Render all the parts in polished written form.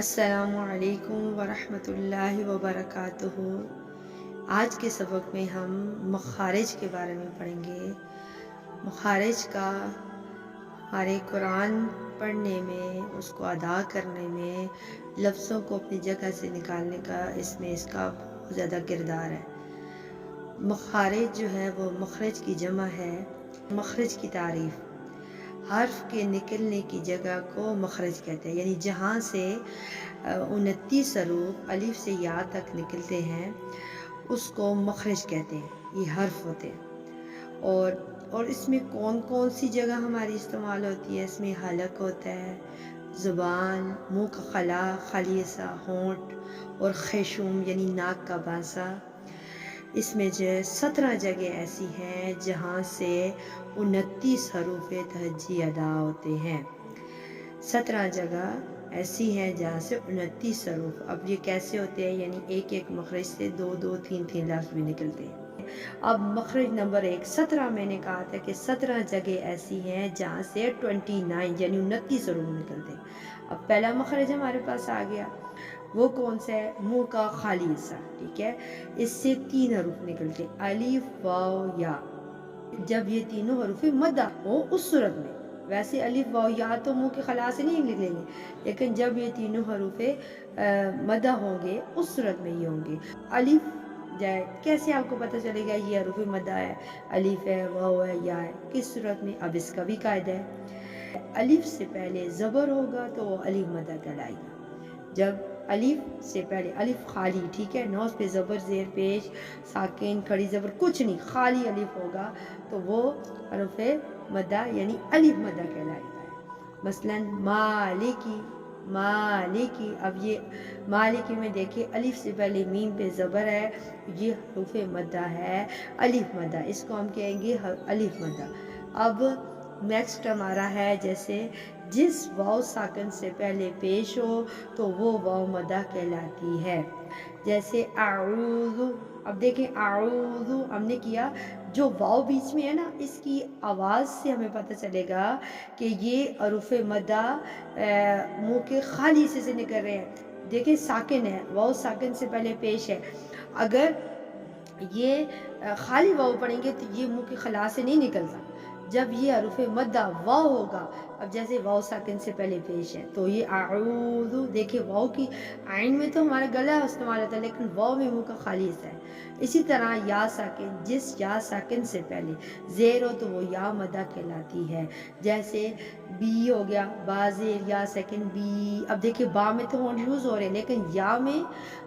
السلام علیکم ورحمۃ اللہ وبرکاتہ۔ آج کے سبق میں ہم مخارج کے بارے میں پڑھیں گے۔ مخارج کا ہمارے قرآن پڑھنے میں، اس کو ادا کرنے میں، لفظوں کو اپنی جگہ سے نکالنے کا اس کا بہت زیادہ کردار ہے۔ مخارج جو ہے وہ مخرج کی جمع ہے۔ مخرج کی تعریف: حرف کے نکلنے کی جگہ کو مخرج کہتے ہیں، یعنی جہاں سے 29 حروف الف سے یا تک نکلتے ہیں اس کو مخرج کہتے ہیں۔ یہ حرف ہوتے ہیں اور اس میں کون کون سی جگہ ہماری استعمال ہوتی ہے؟ اس میں حلق ہوتا ہے، زبان، منہ کا خلا، خلیصہ، ہونٹ، اور خیشوم یعنی ناک کا بانسا۔ اس میں جو 17 جگہ ایسی ہیں جہاں سے 29 حروف تہجی ادا ہوتے ہیں۔ 17 جگہ ایسی ہیں جہاں سے 29 حروف۔ اب یہ کیسے ہوتے ہیں؟ یعنی ایک ایک مخرج سے دو دو تین تین لفظ بھی نکلتے ہیں۔ اب مخرج نمبر 1، 17 میں نے کہا تھا کہ 17 جگہ ایسی ہیں جہاں سے 29 یعنی 29 حروف نکلتے ہیں۔ اب پہلا مخرج ہمارے پاس آ گیا، وہ کون سا ہے؟ منہ کا خالی حصہ، ٹھیک ہے؟ اس سے 3 حروف نکلتے، الف، واو، یا۔ جب یہ تینوں حروف مدہ ہو اس صورت میں، ویسے الف، واو، یا تو منہ کے خلا سے نہیں نکلیں گے، لیکن جب یہ تینوں حروف مدہ ہوں گے اس صورت میں یہ ہوں گے۔ الف جائے، کیسے آپ کو پتہ چلے گا یہ حروف مدہ ہے؟ الف ہے، واو ہے، یا ہے، کس صورت میں؟ اب اس کا بھی قاعدہ ہے، الف سے پہلے زبر ہوگا تو وہ الف مدہ کہلائے گا۔ جب الف سے پہلے الف خالی، ٹھیک ہے، نو پہ زبر، زیر پیش، ساکن، کھڑی زبر، کچھ نہیں، خالی الف ہوگا تو وہ حرف مدہ یعنی الف مدہ کہلاتا ہے۔ مثلا مالکی، مالکی۔ اب یہ مالکی میں دیکھیں الف سے پہلے میم پہ زبر ہے، یہ حروف مدہ ہے، الف مدہ، اس کو ہم کہیں گے الف مدہ۔ اب نیکسٹ ہمارا ہے، جیسے جس واو ساکن سے پہلے پیش ہو تو وہ واو مدہ کہلاتی ہے، جیسے اعوذ۔ اب دیکھیں اعوذ ہم نے کیا، جو واو بیچ میں ہے نا، اس کی آواز سے ہمیں پتہ چلے گا کہ یہ حروف مدہ منہ کے خالی حصے سے نکل رہے ہیں۔ دیکھیں ساکن ہے، واو ساکن سے پہلے پیش ہے، اگر یہ خالی واو پڑھیں گے تو یہ منہ کے خلا سے نہیں نکلتا۔ جب یہ حروف مدہ واو ہوگا، اب جیسے واو ساکن سے پہلے پیش ہے تو یہ اعوذ، دیکھیں واو کی عین میں تو ہمارا گلا استعمال ہوتا ہے، لیکن واو میں منہ کا خالی حصہ ہے۔ اسی طرح یا ساکن، جس یا ساکن سے پہلے زیر ہو تو وہ یا مدہ کہلاتی ہے، جیسے بی ہو گیا، با زیر یا ساکن بی۔ اب دیکھیں با میں تو ہونٹ یوز ہو رہے ہیں، لیکن یا میں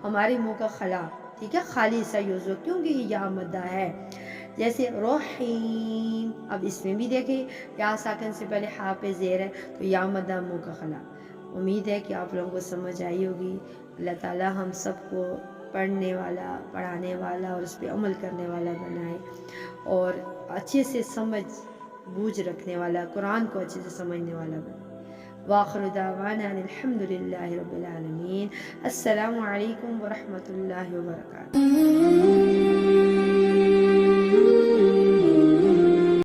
ہمارے منہ کا خلا، ٹھیک ہے، خالی حصہ یوز ہو، کیونکہ یہ یا مدہ ہے، جیسے رحیم۔ اب اس میں بھی دیکھیں یا ساکن سے پہلے ہا پہ زیر ہے تو یا مدہ منہ کا خلا۔ امید ہے کہ آپ لوگوں کو سمجھ آئی ہوگی۔ اللہ تعالی ہم سب کو پڑھنے والا، پڑھانے والا اور اس پہ عمل کرنے والا بنائے، اور اچھے سے سمجھ بوجھ رکھنے والا، قرآن کو اچھے سے سمجھنے والا بنائے۔ وآخر دعوانا الحمد للہ رب العالمین۔ السلام علیکم ورحمۃ اللہ وبرکاتہ۔